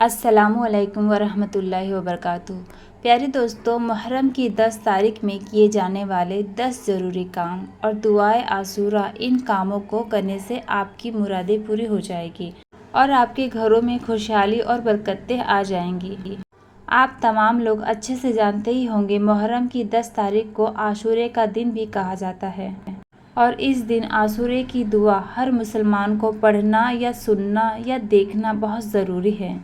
السلام علیکم ورحمۃ اللہ وبرکاتہ۔ پیارے دوستو، محرم کی 10 تاریخ میں کیے جانے والے 10 ضروری کام اور دعائے عاشورہ، ان کاموں کو کرنے سے آپ کی مرادیں پوری ہو جائیں گی اور آپ کے گھروں میں خوشحالی اور برکتیں آ جائیں گی۔ آپ تمام لوگ اچھے سے جانتے ہی ہوں گے، محرم کی 10 تاریخ کو عاشورے کا دن بھی کہا جاتا ہے اور اس دن عاشورے کی دعا ہر مسلمان کو پڑھنا یا سننا یا دیکھنا بہت ضروری ہے۔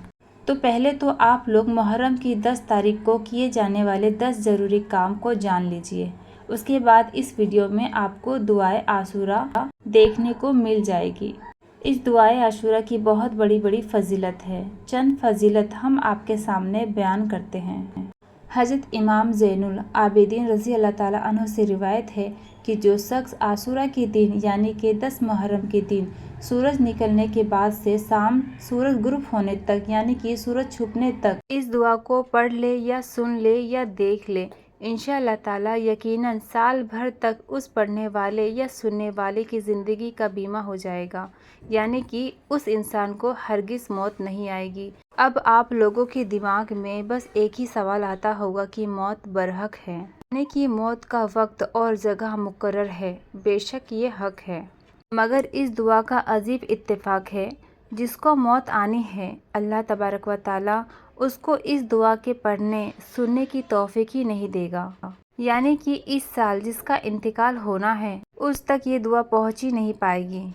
تو پہلے تو آپ لوگ محرم کی 10 تاریخ کو کیے جانے والے 10 ضروری کام کو جان لیجئے۔ اس کے بعد اس ویڈیو میں آپ کو دعائے عاشورہ دیکھنے کو مل جائے گی۔ اس دعائے عاشورہ کی بہت بڑی فضیلت ہے۔ چند فضیلت ہم آپ کے سامنے بیان کرتے ہیں۔ حضرت امام زین العابدین رضی اللہ تعالیٰ عنہ سے روایت ہے کہ جو شخص عاشورہ کے دن یعنی کہ 10 محرم کے دن سورج نکلنے کے بعد سے شام سورج غروب ہونے تک یعنی کہ سورج چھپنے تک اس دعا کو پڑھ لے یا سن لے یا دیکھ لے، انشاءاللہ تعالیٰ یقیناً سال بھر تک اس پڑھنے والے یا سننے والے کی زندگی کا بیمہ ہو جائے گا، یعنی کہ اس انسان کو ہرگز موت نہیں آئے گی۔ اب آپ لوگوں کے دماغ میں بس ایک ہی سوال آتا ہوگا کہ موت برحق ہے، یعنی کہ موت کا وقت اور جگہ مقرر ہے۔ بے شک یہ حق ہے، مگر اس دعا کا عجیب اتفاق ہے، جس کو موت آنی ہے اللہ تبارک و تعالیٰ اس کو اس دعا کے پڑھنے سننے کی توفیق ہی نہیں دے گا، یعنی کہ اس سال جس کا انتقال ہونا ہے اس تک یہ دعا پہنچ ہی نہیں پائے گی۔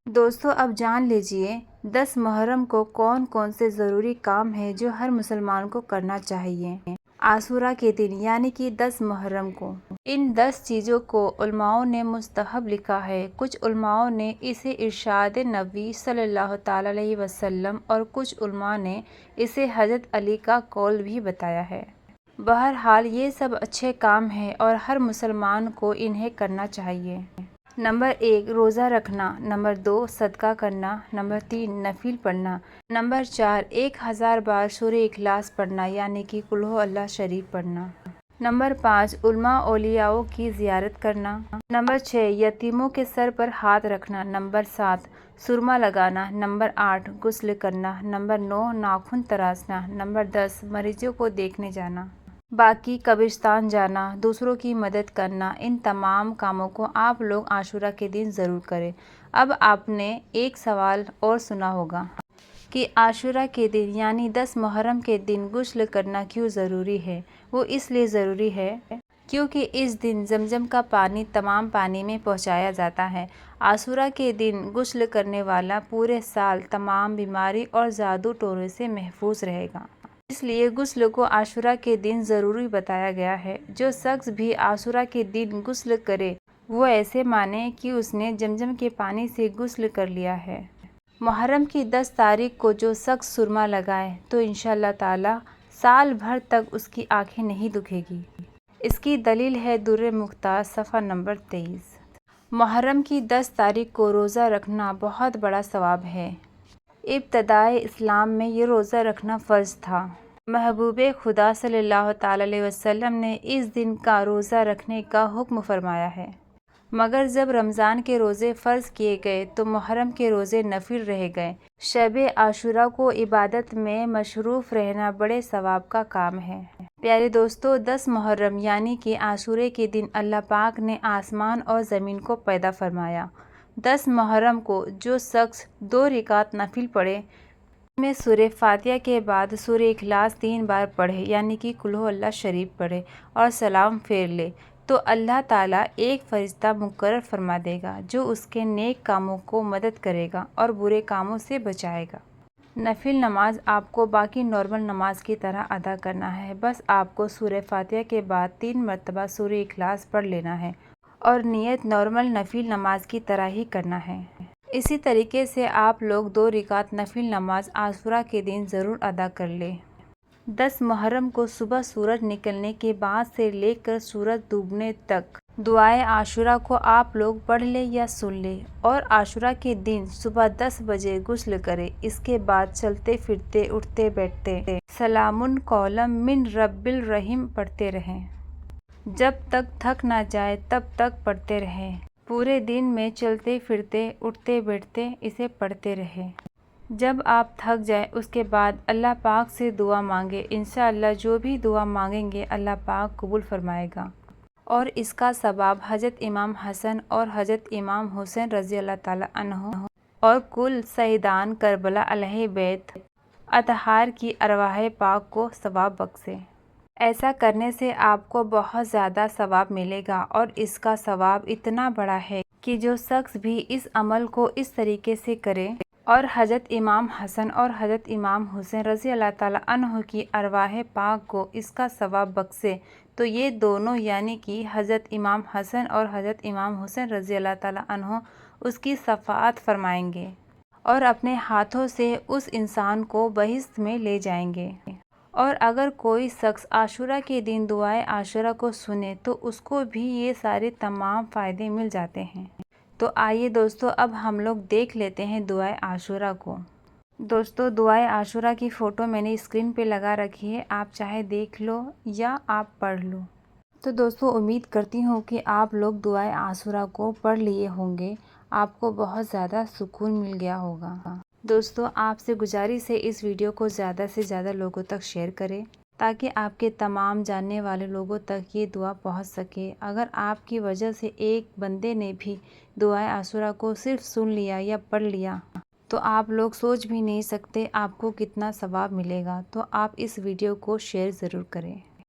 دوستو، اب جان لیجئے 10 محرم کو کون کون سے ضروری کام ہیں جو ہر مسلمان کو کرنا چاہیے عاشورہ کے دن یعنی کہ 10 محرم کو۔ ان 10 چیزوں کو علماؤں نے مستحب لکھا ہے، کچھ علماؤں نے اسے ارشاد نبی صلی اللہ تعالیٰ علیہ وسلم اور کچھ علماء نے اسے حضرت علی کا قول بھی بتایا ہے۔ بہرحال یہ سب اچھے کام ہیں اور ہر مسلمان کو انہیں کرنا چاہیے۔ نمبر 1 روزہ رکھنا، نمبر 2 صدقہ کرنا، نمبر 3 نفل پڑھنا، نمبر 4 1000 بار سورہ اخلاص پڑھنا یعنی کہ قل ہو اللہ شریف پڑھنا، نمبر 5 علماء اولیاءوں کی زیارت کرنا، نمبر 6 یتیموں کے سر پر ہاتھ رکھنا، نمبر 7 سرما لگانا، نمبر 8 غسل کرنا، نمبر 9 ناخن تراشنا، نمبر 10 مریضوں کو دیکھنے جانا، باقی قبرستان جانا، دوسروں کی مدد کرنا۔ ان تمام کاموں کو آپ لوگ عاشورہ کے دن ضرور کریں۔ اب آپ نے ایک سوال اور سنا ہوگا کہ عاشورہ کے دن یعنی 10 محرم کے دن غسل کرنا کیوں ضروری ہے؟ وہ اس لیے ضروری ہے کیونکہ اس دن زمزم کا پانی تمام پانی میں پہنچایا جاتا ہے۔ عاشورہ کے دن غسل کرنے والا پورے سال تمام بیماری اور جادو ٹونے سے محفوظ رہے گا، اس لیے غسل کو عاشورہ کے دن ضروری بتایا گیا ہے۔ جو شخص بھی عاشورہ کے دن غسل کرے وہ ایسے مانے کہ اس نے زمزم کے پانی سے غسل کر لیا ہے۔ محرم کی 10 تاریخ کو جو شخص سرما لگائے تو انشاءاللہ تعالیٰ سال بھر تک اس کی آنکھیں نہیں دکھے گی۔ اس کی دلیل ہے در مختار صفحہ نمبر 23۔ محرم کی 10 تاریخ کو روزہ رکھنا بہت بڑا ثواب ہے۔ ابتدائے اسلام میں یہ روزہ رکھنا فرض تھا۔ محبوب خدا صلی اللہ تعالیٰ علیہ وسلم نے اس دن کا روزہ رکھنے کا حکم فرمایا ہے، مگر جب رمضان کے روزے فرض کیے گئے تو محرم کے روزے نفل رہ گئے۔ شب عاشورہ کو عبادت میں مصروف رہنا بڑے ثواب کا کام ہے۔ پیارے دوستو، 10 محرم یعنی کہ عاشورے کے دن اللہ پاک نے آسمان اور زمین کو پیدا فرمایا۔ 10 محرم کو جو شخص 2 رکعت نفل پڑھے، اس میں سورہ فاتحہ کے بعد سورہ اخلاص 3 بار پڑھے یعنی کہ قل ہو اللہ شریف پڑھے اور سلام پھیر لے تو اللہ تعالیٰ ایک فرشتہ مقرر فرما دے گا جو اس کے نیک کاموں کو مدد کرے گا اور برے کاموں سے بچائے گا۔ نفل نماز آپ کو باقی نارمل نماز کی طرح ادا کرنا ہے، بس آپ کو سورہ فاتحہ کے بعد 3 مرتبہ سورہ اخلاص پڑھ لینا ہے اور نیت نارمل نفل نماز کی طرح ہی کرنا ہے۔ اسی طریقے سے آپ لوگ 2 رکعت نفل نماز عاشورہ کے دن ضرور ادا کر لیں۔ 10 محرم کو صبح سورج نکلنے کے بعد سے لے کر سورج ڈوبنے تک دعائے عاشورہ کو آپ لوگ پڑھ لیں یا سن لیں اور عاشورہ کے دن صبح 10 بجے غسل کریں۔ اس کے بعد چلتے پھرتے اٹھتے بیٹھتے سلام قولا من رب الرحیم پڑھتے رہیں، جب تک تھک نہ جائے تب تک پڑھتے رہیں۔ پورے دن میں چلتے پھرتے اٹھتے بیٹھتے اسے پڑھتے رہیں۔ جب آپ تھک جائیں اس کے بعد اللہ پاک سے دعا مانگیں، انشاءاللہ جو بھی دعا مانگیں گے اللہ پاک قبول فرمائے گا۔ اور اس کا ثواب حضرت امام حسن اور حضرت امام حسین رضی اللہ تعالیٰ عنہ اور کل شہیدان کربلا علیہ بیت اطہار کی ارواح پاک کو ثواب بخشے۔ ایسا کرنے سے آپ کو بہت زیادہ ثواب ملے گا، اور اس کا ثواب اتنا بڑا ہے کہ جو شخص بھی اس عمل کو اس طریقے سے کرے اور حضرت امام حسن اور حضرت امام حسین رضی اللہ تعالیٰ عنہ کی ارواح پاک کو اس کا ثواب بخشے، تو یہ دونوں یعنی کہ حضرت امام حسن اور حضرت امام حسین رضی اللہ تعالیٰ عنہ اس کی شفاعت فرمائیں گے اور اپنے ہاتھوں سے اس انسان کو بہشت میں لے جائیں گے۔ اور اگر کوئی شخص عاشورہ کے دن دعائے عاشورہ کو سنے تو اس کو بھی یہ سارے تمام فائدے مل جاتے ہیں۔ تو آئیے دوستو اب ہم لوگ دیکھ لیتے ہیں دعائے عاشورہ کو۔ دوستو دعائے عاشورہ کی فوٹو میں نے اسکرین پہ لگا رکھی ہے، آپ چاہے دیکھ لو یا آپ پڑھ لو۔ تو دوستو امید کرتی ہوں کہ آپ لوگ دعائے عاشورہ کو پڑھ لیے ہوں گے، آپ کو بہت زیادہ سکون مل گیا ہوگا۔ دوستو آپ سے گزارش ہے اس ویڈیو کو زیادہ سے زیادہ لوگوں تک شیئر کریں تاکہ آپ کے تمام جاننے والے لوگوں تک یہ دعا پہنچ سکے۔ اگر آپ کی وجہ سے ایک بندے نے بھی دعائے عاشورہ کو صرف سن لیا یا پڑھ لیا تو آپ لوگ سوچ بھی نہیں سکتے آپ کو کتنا ثواب ملے گا۔ تو آپ اس ویڈیو کو شیئر ضرور کریں۔